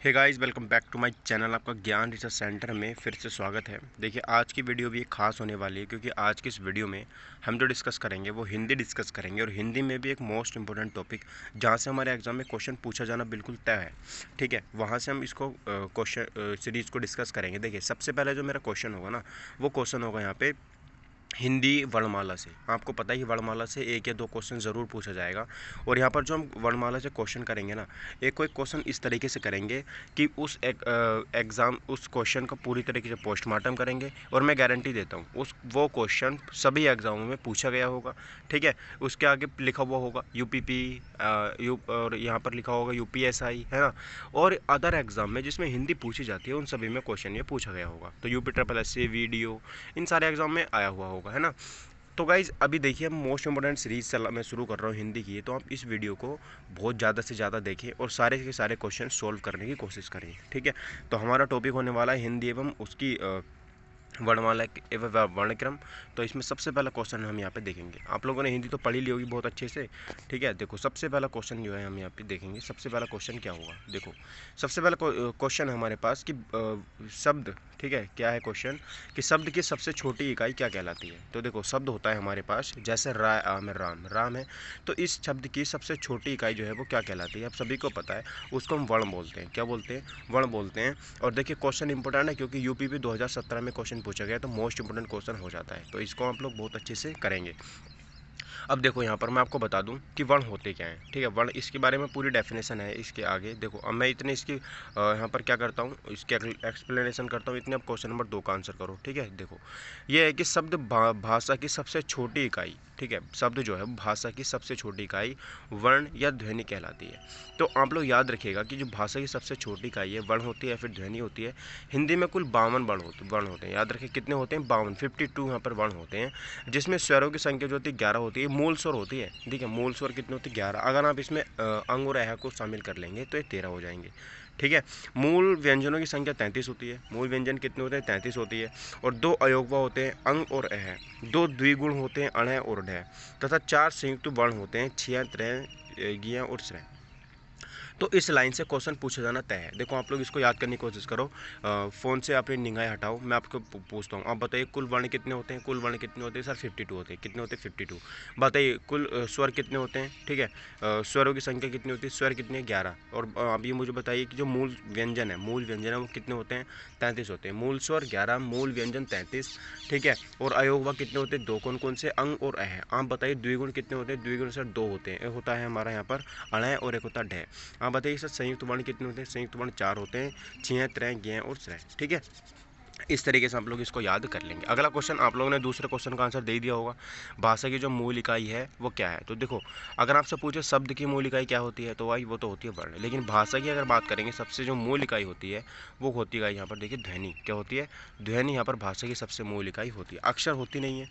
Hey guys, welcome back to my channel. आपका ज्ञान research centre में फिर से स्वागत है। देखिए, आज की वीडियो भी एक खास होने वाली है, क्योंकि आज की इस वीडियो में हम जो डिस्कस करेंगे वो हिंदी डिस्कस करेंगे, और हिंदी में भी एक मोस्ट इंपॉर्टेंट टॉपिक जहां से हमारे एग्जाम में क्वेश्चन पूछा जाना बिल्कुल तय है। ठीक है, वहां से हम इसको क्वेश्चन सीरीज़ को डिस्कस करेंगे। देखिए, सबसे पहले जो मेरा क्वेश्चन होगा ना, वो क्वेश्चन होगा यहाँ पे हिंदी वर्णमाला से। आपको पता ही वर्णमाला से एक या दो क्वेश्चन ज़रूर पूछा जाएगा। और यहाँ पर जो हम वर्णमाला से क्वेश्चन करेंगे ना, एक कोई क्वेश्चन इस तरीके से करेंगे कि उस एग्ज़ाम उस क्वेश्चन का पूरी तरीके से पोस्टमार्टम करेंगे, और मैं गारंटी देता हूँ उस वो क्वेश्चन सभी एग्ज़ामों में पूछा गया होगा। ठीक है, उसके आगे लिखा हुआ होगा यूपीपी, और यहाँ पर लिखा होगा यूपीएसआई, है ना। और अदर एग्ज़ाम में जिसमें हिंदी पूछी जाती है उन सभी में क्वेश्चन ये पूछा गया होगा। तो UP triple S C, VDO, इन सारे एग्ज़ाम में आया हुआ होगा, है ना। तो गाइज़, अभी देखिए, हम मोस्ट इंपॉर्टेंट सीरीज़ मैं शुरू कर रहा हूँ हिंदी की। तो आप इस वीडियो को बहुत ज़्यादा से ज़्यादा देखें और सारे के सारे क्वेश्चन सोल्व करने की कोशिश करें। ठीक है, तो हमारा टॉपिक होने वाला है हिंदी एवं उसकी वर्णमाला एवं वर्णक्रम। तो इसमें सबसे पहला क्वेश्चन हम यहाँ पे देखेंगे। आप लोगों ने हिंदी तो पढ़ी ली होगी बहुत अच्छे से। ठीक है, देखो, सबसे पहला क्वेश्चन जो है हम यहाँ पे देखेंगे। सबसे पहला क्वेश्चन क्या होगा, देखो, सबसे पहला क्वेश्चन हमारे पास कि शब्द, ठीक है, क्या है क्वेश्चन कि शब्द की सबसे छोटी इकाई क्या कहलाती है। तो देखो, शब्द होता है हमारे पास, जैसे राम है, राम है। तो इस शब्द की सबसे छोटी इकाई जो है वो क्या कहलाती है, आप सभी को पता है, उसको हम वर्ण बोलते हैं। क्या बोलते हैं? वर्ण बोलते हैं। और देखिए, क्वेश्चन इंपॉर्टेंट है, क्योंकि यूपीपी 2017 में क्वेश्चन पूछा गया, तो मोस्ट इंपॉर्टेंट क्वेश्चन हो जाता है। तो इसको आप लोग बहुत अच्छे से करेंगे। अब देखो, यहाँ पर मैं आपको बता दूं कि वर्ण होते क्या हैं। ठीक है, वर्ण, इसके बारे में पूरी डेफिनेशन है इसके आगे। देखो, अब मैं इतने इसकी यहाँ पर क्या करता हूँ, इसके एक्सप्लेनेशन करता हूँ इतने। अब क्वेश्चन नंबर 2 का आंसर करो। ठीक है, देखो, ये है कि शब्द भाषा की सबसे छोटी इकाई, ठीक है, शब्द जो है भाषा की सबसे छोटी इकाई वर्ण या ध्वनि कहलाती है। तो आप लोग याद रखिएगा कि जो भाषा की सबसे छोटी इकाई है, वर्ण होती है या फिर ध्वनि होती है। हिंदी में कुल 52 वर्ण होते हैं। याद रखिए, कितने होते हैं? 52 यहाँ पर वर्ण होते हैं, जिसमें स्वरों की संख्या जो होती है 11 होती है। मूल स्वर होती है, ठीक है, मूल स्वर कितने होते हैं? 11। अगर आप इसमें अंग और अह को शामिल कर लेंगे तो ये 13 हो जाएंगे। ठीक है, मूल व्यंजनों की संख्या 33 होती है। मूल व्यंजन कितने होते हैं? 33 होती है। और 2 अयोगवा होते हैं, अंग और अह। 2 द्विगुण होते हैं, अणः और ढः। तथा 4 संयुक्त वर्ण होते हैं, छिया, त्रय, ज्ञ और श्रय। तो इस लाइन से क्वेश्चन पूछा जाना तय है। देखो, आप लोग इसको याद करने की कोशिश करो। फ़ोन से अपनी निगाहें हटाओ, मैं आपको पूछता हूँ। आप बताइए, कुल वर्ण कितने होते हैं? कुल वर्ण कितने होते हैं सर? 52 होते हैं। कितने होते हैं? 52। बताइए, कुल स्वर कितने होते हैं? ठीक है, स्वरों की संख्या कितनी होती है? स्वर कितने हैं? 11। और अब ये मुझे बताइए कि जो मूल व्यंजन है, वो कितने होते हैं? 33 होते हैं। मूल स्वर 11, मूल व्यंजन 33। ठीक है, और अयोगवा कितने होते हैं? 2। कौन कौन से? अंग और अह। आप बताइए, द्विगुण कितने होते हैं? द्विगुण सर 2 होते हैं। एक होता है हमारा यहाँ पर अणः, और एक होता है ढः। हाँ, बताइए सर, संयुक्त वर्ण कितने होते हैं? संयुक्त वर्ण 4 होते हैं, छिया, त्रय, ज्ञ और श्रय। ठीक है, इस तरीके से आप लोग इसको याद कर लेंगे। अगला क्वेश्चन, आप लोगों ने दूसरे क्वेश्चन का आंसर दे दिया होगा। भाषा की जो मूल इकाई है वो क्या है? तो देखो, अगर आपसे पूछे शब्द की मूल इकाई क्या होती है, तो भाई वो तो होती है वर्ण। लेकिन भाषा की अगर बात करेंगे, सबसे जो मूल इकाई होती है वो होती है यहाँ पर, देखिए, ध्वनि। क्या होती है? ध्वनि यहाँ पर भाषा की सबसे मूल इकाई होती है। अक्षर होती नहीं है,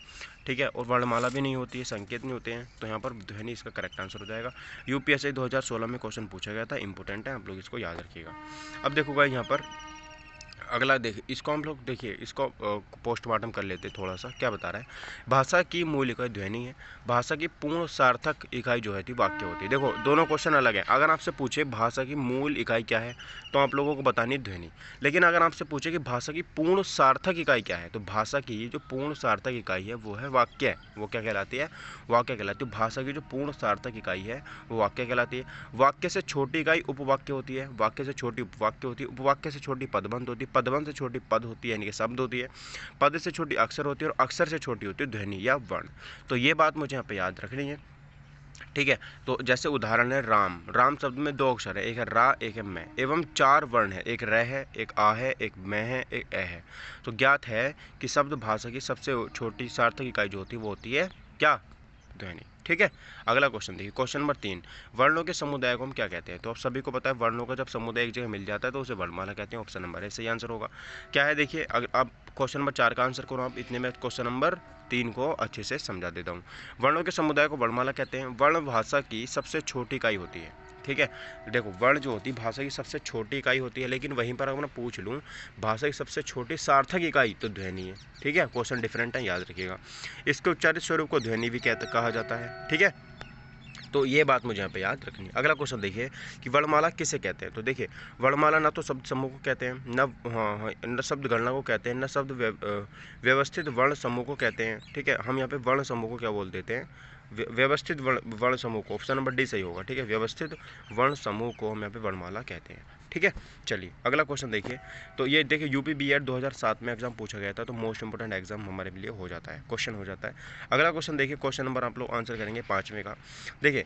ठीक है, और वर्णमाला भी नहीं होती है, संकेत नहीं होते हैं। तो यहाँ पर ध्वनि इसका करेक्ट आंसर हो जाएगा। यूपीएससी 2016 में क्वेश्चन पूछा गया था, इंपॉर्टेंट है, आप लोग इसको याद रखिएगा। अब देखो भाई, यहाँ पर अगला देखिए, इसको हम लोग, देखिए, इसको पोस्टमार्टम कर लेते हैं थोड़ा सा। क्या बता रहा है? भाषा की मूल इकाई ध्वनि है। भाषा की पूर्ण सार्थक इकाई जो है थी वाक्य होती है। देखो, दोनों क्वेश्चन अलग है। अगर आपसे पूछे भाषा की मूल इकाई क्या है, तो आप लोगों को बतानी ध्वनि। लेकिन अगर आपसे पूछे कि भाषा की पूर्ण सार्थक इकाई क्या है, तो भाषा की जो पूर्ण सार्थक इकाई है वो है वाक्य। वो क्या कहलाती है? वाक्य कहलाती है। भाषा की जो पूर्ण सार्थक इकाई है वो वाक्य कहलाती है। वाक्य से छोटी इकाई उपवाक्य होती है। वाक्य से छोटी उपवाक्य होती है। उपवाक्य से छोटी पदबंध होती है। पदबंध से छोटी पद होती है, यानी कि शब्द होती है। पद से छोटी अक्षर होती है, और अक्षर से छोटी होती है ध्वनि या वर्ण। तो ये बात मुझे यहाँ पे याद रखनी है। ठीक है, तो जैसे उदाहरण है राम। राम शब्द में 2 अक्षर है, एक है रा, एक है मैं, एवं 4 वर्ण है, एक र है, एक आ है, एक मैं है, एक ए है। तो ज्ञात है कि शब्द भाषा की सबसे छोटी सार्थक इकाई जो होती है वो होती है क्या? ध्वनि। ठीक है, अगला क्वेश्चन देखिए, क्वेश्चन नंबर 3। वर्णों के समुदाय को हम क्या कहते हैं? तो आप सभी को पता है, वर्णों का जब समुदाय एक जगह मिल जाता है तो उसे वर्णमाला कहते हैं। ऑप्शन नंबर ए सही आंसर होगा। क्या है? देखिए, अगर आप क्वेश्चन नंबर 4 का आंसर करो आप, इतने में क्वेश्चन नंबर 3 को अच्छे से समझा देता हूँ। वर्णों के समुदाय को वर्णमाला कहते हैं। वर्ण भाषा की सबसे छोटी इकाई होती है। ठीक है, देखो, वर्ण जो होती है भाषा की सबसे छोटी इकाई होती है। लेकिन वहीं पर अगर मैं पूछ लूँ भाषा की सबसे छोटी सार्थक इकाई, तो ध्वनि है। ठीक है, क्वेश्चन डिफरेंट है, याद रखिएगा। इसके उच्चारित स्वरूप को ध्वनि भी कहा जाता है। ठीक है, तो ये बात मुझे यहाँ पे याद रखनी है। अगला क्वेश्चन देखिए कि वर्णमाला किसे कहते हैं। तो देखिए वर्णमाला ना तो शब्द समूह को कहते हैं, न शब्द गणना को कहते हैं, न शब्द व्यवस्थित वर्ण समूह को कहते हैं। ठीक है, हम यहाँ पे वर्ण समूह को क्या बोल देते हैं, व्यवस्थित वर्ण समूह को। ऑप्शन नंबर डी सही होगा। ठीक है, व्यवस्थित वर्ण समूह को हम यहाँ पे वर्णमाला कहते हैं। ठीक है, चलिए अगला क्वेश्चन देखिए। तो ये देखिए यूपी बीएड 2007 में एग्जाम पूछा गया था, तो मोस्ट इंपोर्टेंट एग्जाम हमारे लिए हो जाता है, क्वेश्चन हो जाता है। अगला क्वेश्चन देखिए, क्वेश्चन नंबर आप लोग आंसर करेंगे 5वें का। देखिए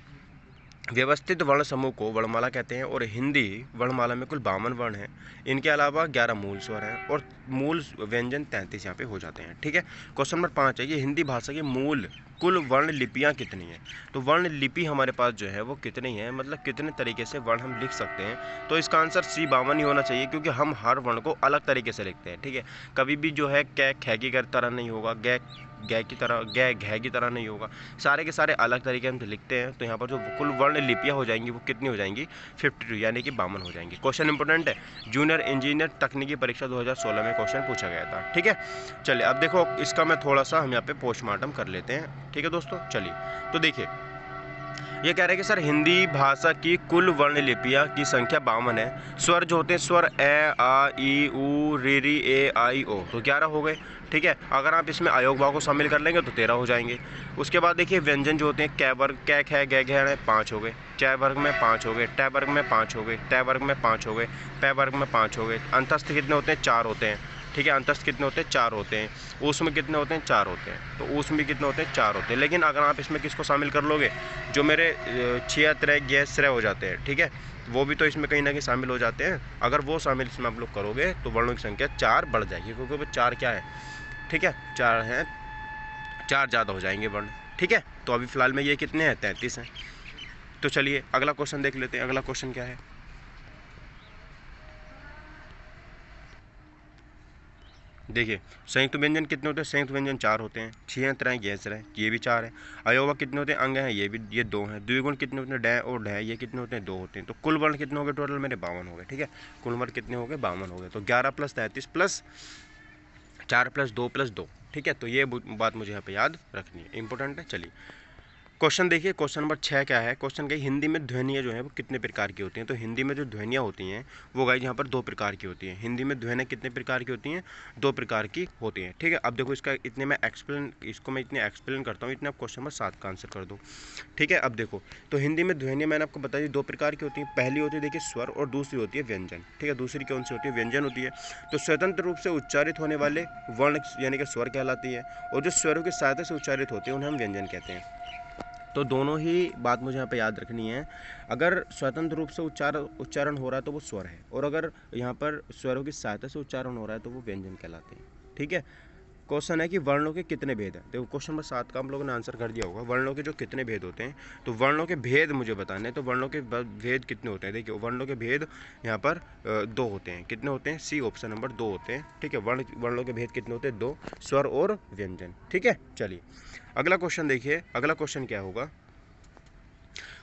व्यवस्थित वर्ण समूह को वर्णमाला कहते हैं और हिंदी वर्णमाला में कुल 52 वर्ण हैं। इनके अलावा 11 मूल स्वर हैं और मूल व्यंजन 33 यहाँ पे हो जाते हैं। ठीक है, क्वेश्चन नंबर 5 है कि हिंदी भाषा की मूल कुल वर्ण लिपियाँ कितनी हैं। तो वर्ण लिपि हमारे पास जो है वो कितनी है, मतलब कितने तरीके से वर्ण हम लिख सकते हैं। तो इसका आंसर सी 52 ही होना चाहिए, क्योंकि हम हर वर्ण को अलग तरीके से लिखते हैं। ठीक है, कभी भी जो है कै खे की तरह नहीं होगा, गे गे की तरह, गे घे की तरह नहीं होगा, सारे के सारे अलग तरीके हम लिखते हैं। तो यहाँ पर जो कुल वर्ण लिपियाँ हो जाएंगी वो कितनी हो जाएंगी, 52 यानी कि 52 हो जाएंगी। क्वेश्चन इंपॉर्टेंट है, जूनियर इंजीनियर तकनीकी परीक्षा 2016 में क्वेश्चन पूछा गया था। ठीक है, चलिए अब देखो इसका मैं थोड़ा सा हम यहाँ पे पोस्टमार्टम कर लेते हैं। ठीक है दोस्तों, चलिए तो देखिए ये कह रहे हैं कि सर हिंदी भाषा की कुल वर्ण लिपियाँ की संख्या 52 है। स्वर जो होते हैं स्वर ए आ ई ऊ री री ए आई ओ, तो 11 हो गए। ठीक है, अगर आप इसमें अयोग भाव को शामिल कर लेंगे तो 13 हो जाएंगे। उसके बाद देखिए व्यंजन जो होते हैं कै वर्ग, कै खे गे घे 5 हो गए, च वर्ग में 5 हो गए, ट वर्ग में 5 हो गए, ट वर्ग में 5 हो गए, पै वर्ग में 5 हो गए। अंतस्थ कितने होते हैं, 4 होते हैं। ठीक है, अंतस्थ कितने होते हैं, 4 होते हैं। ऊष्म में कितने होते हैं, 4 होते हैं। तो ऊष्म में कितने होते हैं, 4 होते हैं। लेकिन अगर आप इसमें किसको शामिल कर लोगे, जो मेरे छिया त्रय गैस श्रय हो जाते हैं, ठीक है, वो भी तो इसमें कहीं ना कहीं शामिल हो जाते हैं। अगर वो शामिल इसमें आप लोग करोगे तो वर्णों की संख्या 4 बढ़ जाएगी, क्योंकि वो 4 क्या है, ठीक है 4 हैं, 4 ज़्यादा हो जाएंगे वर्ण। ठीक है, तो अभी फिलहाल में ये कितने हैं, 33 हैं। तो चलिए अगला क्वेश्चन देख लेते हैं। अगला क्वेश्चन क्या है, देखिए संयुक्त व्यंजन कितने होते हैं, संयुक्त व्यंजन 4 होते हैं। छिया त्रय गैस रहे, ये भी 4 है। अयोवा कितने होते हैं, अंग हैं, ये 2 हैं। द्विगुण कितने होते हैं, डै और ढै, ये कितने होते हैं, 2 होते हैं। तो कुल वर्ण कितने हो गए, टोटल मेरे 52 हो गए। ठीक है, कुल वर्ण कितने हो गए, 52 हो गए। तो 11 + 33 + 4 + 2 + 2। ठीक है, तो ये बात मुझे यहाँ पे याद रखनी है, इंपॉर्टेंट है। चलिए क्वेश्चन देखिए, क्वेश्चन नंबर 6 क्या है, क्वेश्चन कही हिंदी में ध्वनियाँ जो है वो कितने प्रकार की होती हैं। तो हिंदी में जो ध्वनियाँ होती हैं वो गाइस यहाँ पर 2 प्रकार की होती हैं। हिंदी में ध्वनियाँ कितने प्रकार की होती हैं, 2 प्रकार की होती हैं। ठीक है, अब देखो इसको मैं इतने एक्सप्लेन करता हूँ, इतने आप क्वेश्चन नंबर 7 का आंसर कर दो। ठीक है, अब देखो तो हिंदी में ध्वनियाँ मैंने आपको बताई 2 प्रकार की होती हैं। पहली होती है देखिए स्वर और दूसरी होती है व्यंजन। ठीक है, दूसरी कौन सी होती है, व्यंजन होती है। तो स्वतंत्र रूप से उच्चारित होने वाले वर्ण यानी कि स्वर कहलाती है, और जो स्वरों की सहायता से उच्चारित होते हैं उन्हें हम व्यंजन कहते हैं। तो दोनों ही बात मुझे यहाँ पे याद रखनी है। अगर स्वतंत्र रूप से उच्चारण हो रहा है तो वो स्वर है, और अगर यहाँ पर स्वरों की सहायता से उच्चारण हो रहा है तो वो व्यंजन कहलाते हैं। ठीक है, क्वेश्चन है कि वर्णों के कितने भेद हैं। देखो क्वेश्चन नंबर 7 का हम लोगों ने आंसर कर दिया होगा, वर्णों के जो कितने भेद होते हैं। तो वर्णों के भेद मुझे बताने, तो वर्णों के भेद कितने होते हैं। देखिए वर्णों के भेद यहाँ पर 2 होते हैं। कितने होते हैं, सी ऑप्शन नंबर 2 होते हैं। ठीक है, वर्णों के भेद कितने होते हैं, 2, स्वर और व्यंजन। ठीक है, चलिए अगला क्वेश्चन देखिए। अगला क्वेश्चन क्या होगा,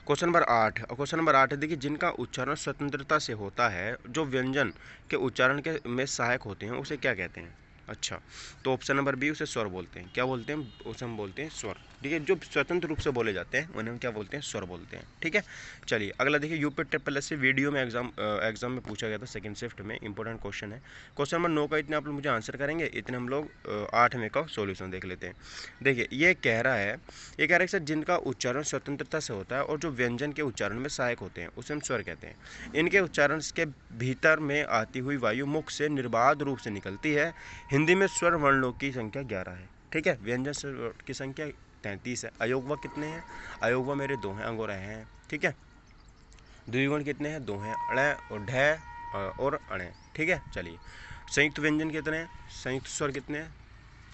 क्वेश्चन नंबर 8। क्वेश्चन नंबर 8 है देखिए, जिनका उच्चारण स्वतंत्रता से होता है, जो व्यंजन के उच्चारण के में सहायक होते हैं, उसे क्या कहते हैं। अच्छा, तो ऑप्शन नंबर बी, उसे स्वर बोलते हैं। क्या बोलते हैं, उसे हम बोलते हैं स्वर। ठीक है, जो स्वतंत्र रूप से बोले जाते हैं उन्हें हम क्या बोलते हैं, स्वर बोलते हैं। ठीक है, चलिए अगला देखिए, यूपी ट्रिपल एस से वीडियो में एग्जाम में पूछा गया था, सेकंड शिफ्ट में, इंपॉर्टेंट क्वेश्चन है। क्वेश्चन नंबर 9 का इतने आप लोग मुझे आंसर करेंगे, इतने हम लोग 8वें का सॉल्यूशन देख लेते हैं। देखिए ये कह रहा है कि सर जिनका उच्चारण स्वतंत्रता से होता है और जो व्यंजन के उच्चारण में सहायक होते हैं उसे हम स्वर कहते हैं। इनके उच्चारण के भीतर में आती हुई वायु मुख से निर्बाध रूप से निकलती है। हिंदी में स्वर वर्णों की संख्या 11 है। ठीक है, व्यंजन की संख्या 33 है। अयोगवा कितने हैं, अयोगवा मेरे 2 हैं, अंगोरा हैं। ठीक है, द्विगुण कितने हैं, 2 हैं, अड़े और ढै और अणे। ठीक है, चलिए संयुक्त व्यंजन कितने हैं, संयुक्त स्वर कितने हैं,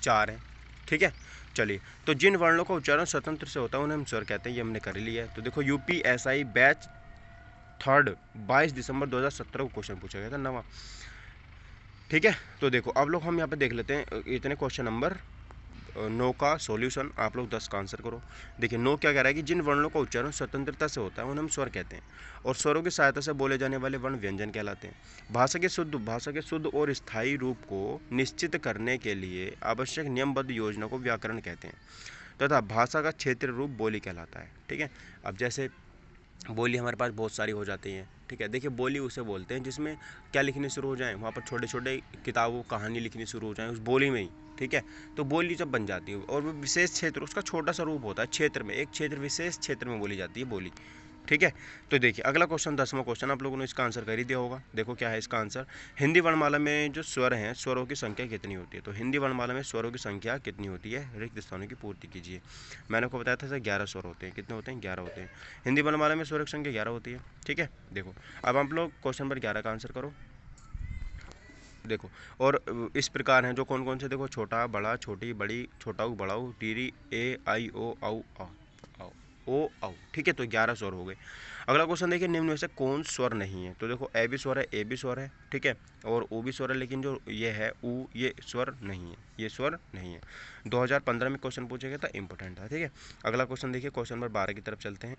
4 हैं। ठीक है, चलिए तो जिन वर्णों का उच्चारण स्वतंत्र से होता है उन्हें हम स्वर कहते हैं, ये हमने कर लिया है। तो देखो UPSI बैच 3 22 दिसंबर 2017 को क्वेश्चन पूछा गया था, 9वां। ठीक है, तो देखो अब लोग हम यहाँ पे देख लेते हैं इतने क्वेश्चन नंबर 9 का सॉल्यूशन। आप लोग 10 का आंसर करो। देखिए 9 क्या कह रहा है कि जिन वर्णों का उच्चारण स्वतंत्रता से होता है उन्हें हम स्वर कहते हैं, और स्वरों की सहायता से बोले जाने वाले वर्ण व्यंजन कहलाते हैं। भाषा के शुद्ध और स्थायी रूप को निश्चित करने के लिए आवश्यक नियमबद्ध योजना को व्याकरण कहते हैं। तथा भाषा का क्षेत्रीय रूप बोली कहलाता है। ठीक है, अब जैसे बोली हमारे पास बहुत सारी हो जाती हैं। ठीक है, देखिए बोली उसे बोलते हैं जिसमें क्या लिखने शुरू हो जाएं, वहाँ पर छोटे छोटे किताबों कहानी लिखनी शुरू हो जाएं उस बोली में ही। ठीक है, तो बोली जब बन जाती है और वो विशेष क्षेत्र उसका छोटा सा रूप होता है, क्षेत्र में एक क्षेत्र विशेष क्षेत्र में बोली जाती है बोली। ठीक है, तो देखिए अगला क्वेश्चन 10वां क्वेश्चन, आप लोगों ने इसका आंसर कर ही दिया होगा। देखो क्या है इसका आंसर, हिंदी वर्णमाला में जो स्वर हैं स्वरों की संख्या कितनी होती है। तो हिंदी वर्णमाला में स्वरों की संख्या कितनी होती है, रिक्त स्थानों की पूर्ति कीजिए। मैंने आपको बताया था सर 11 स्वर होते हैं। कितने होते हैं, 11 होते हैं। हिंदी वर्णमाला में स्वरों की संख्या 11 होती है। ठीक है, देखो अब आप लोग क्वेश्चन नंबर 11 का आंसर करो। देखो और इस प्रकार हैं जो कौन कौन से, देखो छोटा बड़ा छोटी बड़ी छोटाऊ बड़ाऊ टीरी ए आई ओ औ ओ औ। ठीक है, तो 11 स्वर हो गए। अगला क्वेश्चन देखिए, निम्न में से कौन स्वर नहीं है। तो देखो ए भी स्वर है, ए भी स्वर है, ठीक है, और ओ भी स्वर है, लेकिन जो ये है ऊ, ये स्वर नहीं है, ये स्वर नहीं है। 2015 में क्वेश्चन पूछा गया था, इंपॉर्टेंट था। ठीक है, अगला क्वेश्चन देखिए, क्वेश्चन नंबर 12 की तरफ चलते हैं।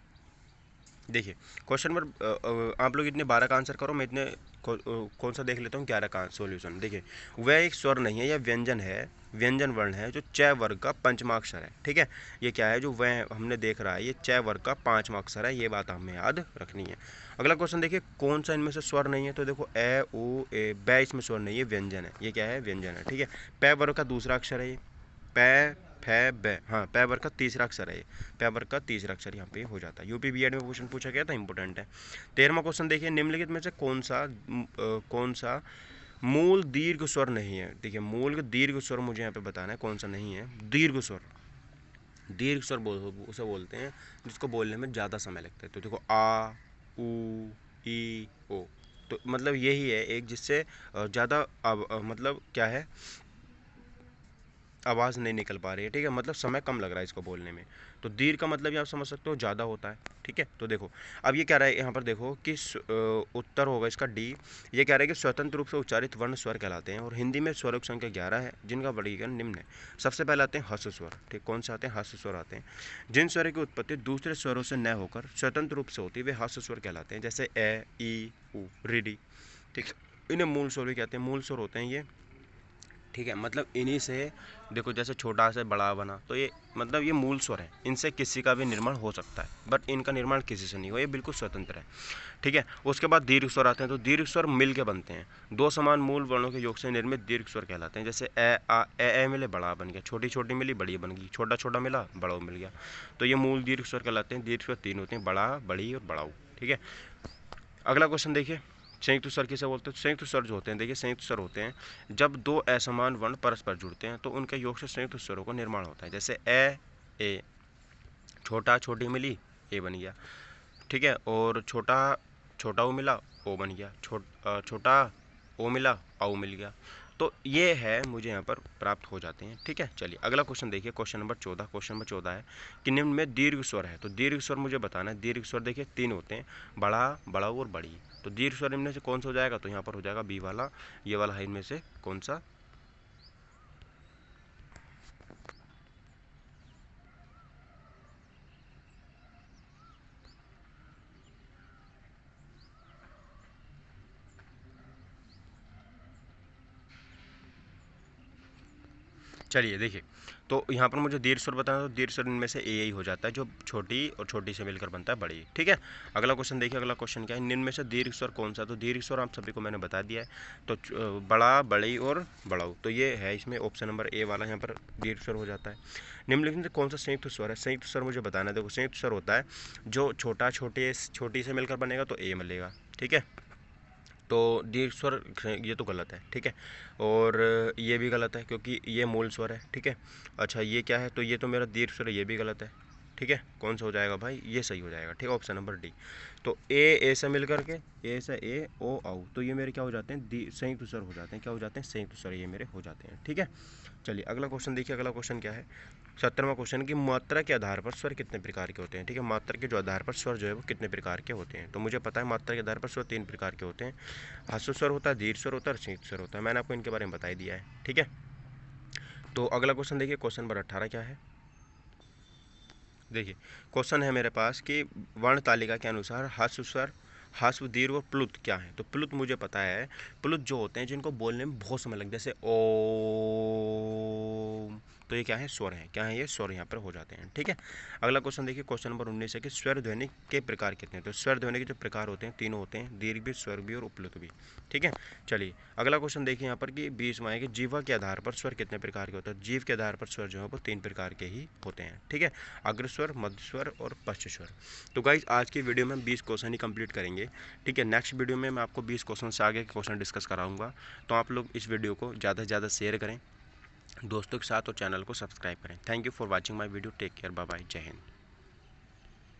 देखिए क्वेश्चन नंबर आप लोग इतने 12 का आंसर करो, मैं इतने कौन सा देख लेता हूँ 11 का सॉल्यूशन। देखिए वह एक स्वर नहीं है, यह व्यंजन है, व्यंजन वर्ण है जो च वर्ग का पंचमा अक्षर है। ठीक है, ये क्या है जो वह हमने देख रहा है, ये च वर्ग का 5वां अक्षर है, ये बात हमें याद रखनी है। अगला क्वेश्चन देखिए, कौन सा इनमें से स्वर नहीं है। तो देखो ए ओ ए, बै इसमें स्वर नहीं है, व्यंजन है, ये क्या है, व्यंजन है। ठीक है, पै वर्ग का दूसरा अक्षर है ये, पै फै बै, हाँ पै वर्ग का तीसरा अक्षर है ये, पै वर्ग का तीसरा अक्षर यहाँ पे हो जाता है। यूपी बीएड में क्वेश्चन पूछा गया था, इंपॉर्टेंट है। 13वां क्वेश्चन देखिए, निम्नलिखित में से कौन सा मूल दीर्घ स्वर नहीं है। देखिए मूल दीर्घ स्वर मुझे यहाँ पे बताना है कौन सा नहीं है। दीर्घ स्वर, दीर्घ स्वर उसे बोलते हैं जिसको बोलने में ज़्यादा समय लगता है। तो देखो आ ऊ ई ओ, तो मतलब यही है एक जिससे ज़्यादा मतलब क्या है, आवाज़ नहीं निकल पा रही है। ठीक है, मतलब समय कम लग रहा है इसको बोलने में। तो दीर्घ का मतलब ये आप समझ सकते हो ज़्यादा होता है। ठीक है, तो देखो अब ये कह रहा है यहाँ पर देखो कि उत्तर होगा इसका डी। ये कह रहा है कि स्वतंत्र रूप से उच्चारित वर्ण स्वर कहलाते हैं और हिंदी में स्वरों की संख्या 11 है जिनका वर्गीकरण निम्न है। सबसे पहले आते हैं हस्व स्वर। ठीक, कौन से आते हैं, हस्व स्वर आते हैं। जिन स्वरों की उत्पत्ति दूसरे स्वरों से न होकर स्वतंत्र रूप से होती है वे हस्व स्वर कहलाते हैं, जैसे ए ई उ री। ठीक, इन्हें मूल स्वर भी कहते हैं, मूल स्वर होते हैं ये। ठीक है, मतलब इन्हीं से देखो जैसे छोटा से बड़ा बना, तो ये मतलब ये मूल स्वर है, इनसे किसी का भी निर्माण हो सकता है, बट इनका निर्माण किसी से नहीं हो, ये बिल्कुल स्वतंत्र है। ठीक है, उसके बाद दीर्घ स्वर आते हैं। तो दीर्घ स्वर मिल के बनते हैं, दो समान मूल वर्णों के योग से निर्मित दीर्घ स्वर कहलाते हैं, जैसे ए आ ए मिले बड़ा बन गया, छोटी छोटी मिली बड़ी बन गई, छोटा छोटा मिला बड़ा मिल गया, तो ये मूल दीर्घ स्वर कहलाते हैं। दीर्घ स्वर 3 होते हैं, बड़ा बड़ी और बड़ाऊ। ठीक है, अगला क्वेश्चन देखिए, संयुक्त स्वर किसे बोलते हैं। संयुक्त स्वर जो होते हैं, देखिए संयुक्त स्वर होते हैं जब दो असमान वर्ण परस्पर जुड़ते हैं तो उनके योग से संयुक्त स्वरों का निर्माण होता है, जैसे ए, छोटा छोटी मिली ए बन गया। ठीक है, और छोटा छोटा ओ मिला ओ बन गया, छोटा ओ मिला औ मिल गया। तो ये है मुझे यहाँ पर प्राप्त हो जाते हैं। ठीक है, चलिए अगला क्वेश्चन देखिए, क्वेश्चन नंबर 14। क्वेश्चन नंबर 14 है कि निम्न में दीर्घ स्वर है। तो दीर्घ स्वर मुझे बताना है। दीर्घ स्वर देखिए 3 होते हैं, बड़ा बड़ाऊ और बड़ी। तो दीर्घ स्वर इनमें से कौन सा हो जाएगा, तो यहाँ पर हो जाएगा बी वाला, ये वाला है इनमें से कौन सा। चलिए देखिए, तो यहाँ पर मुझे दीर्घ स्वर बताना, तो दीर्घ स्वर इनमें से ए ही हो जाता है जो छोटी और छोटी से मिलकर बनता है बड़ी। ठीक है, अगला क्वेश्चन देखिए, अगला क्वेश्चन क्या है, निम्न में से दीर्घ स्वर कौन सा। तो दीर्घ स्वर आप सभी को मैंने बता दिया है, तो बड़ा बड़ी और बड़ाऊ, तो ये है इसमें ऑप्शन नंबर ए वाला, यहाँ पर दीर्घ स्वर हो जाता है। निम्नलिखित में कौन सा संयुक्त स्वर है। संयुक्त स्वर मुझे बताना है। देखो संयुक्त स्वर होता है जो छोटी से मिलकर बनेगा तो ए मिलेगा। ठीक है, तो दीर्घ स्वर ये तो गलत है। ठीक है, और ये भी गलत है क्योंकि ये मूल स्वर है। ठीक है, अच्छा ये क्या है, तो ये तो मेरा दीर्घ स्वर है, ये भी गलत है। ठीक है, कौन सा हो जाएगा भाई, ये सही हो जाएगा। ठीक है, ऑप्शन नंबर डी। तो ए से मिल करके ए से ए ओ औ, तो ये मेरे क्या हो जाते हैं, संयुक्त स्वर हो जाते हैं। क्या हो जाते हैं, संयुक्त स्वर ये मेरे हो जाते हैं। ठीक है, चलिए अगला क्वेश्चन देखिए, अगला क्वेश्चन क्या है, 17वां क्वेश्चन की मात्रा के आधार पर स्वर कितने प्रकार के होते हैं। ठीक है, मात्रा के जो आधार पर स्वर जो है वो कितने प्रकार के होते हैं। तो मुझे पता है मात्रा के आधार पर स्वर 3 प्रकार के होते हैं, ह्रस्व स्वर होता है, दीर्घ स्वर होता है और संयुक्त स्वर होता है। मैंने आपको इनके बारे में बता ही दिया है। ठीक है, तो अगला क्वेश्चन देखिए, क्वेश्चन नंबर 18 क्या है। देखिए क्वेश्चन है मेरे पास कि वर्ण तालिका के अनुसार ह्रस्व स्वर, ह्रस्व दीर्घ और प्लुत क्या है। तो प्लुत मुझे पता है, प्लुत जो होते हैं जिनको बोलने में बहुत समय लगता है, जैसे ओ, तो ये क्या है, स्वर है, क्या है ये, स्वर यहाँ पर हो जाते हैं। ठीक है, अगला क्वेश्चन देखिए, क्वेश्चन नंबर 19 है कि स्वर ध्वनि के प्रकार कितने हैं। तो स्वर ध्वनि के जो प्रकार होते हैं तीनों होते हैं, दीर्घ भी, स्वर भी और उपलुत भी। ठीक है, चलिए अगला क्वेश्चन देखिए यहाँ पर कि 20वां है कि जीवा के आधार पर स्वर कितने प्रकार के होते हैं। जीव के आधार पर स्वर जो है वो 3 प्रकार के ही होते हैं। ठीक है, अग्रस्वर, मध्य स्वर और पश्च स्वर। तो गाइज आज की वीडियो में हम 20 क्वेश्चन ही कंप्लीट करेंगे। ठीक है, नेक्स्ट वीडियो में मैं आपको 20 क्वेश्चन से आगे के क्वेश्चन डिस्कस कराऊंगा। तो आप लोग इस वीडियो को ज़्यादा से ज़्यादा शेयर करें दोस्तों के साथ और चैनल को सब्सक्राइब करें। Thank you for watching my video. Take care, bye bye, जय हिंद।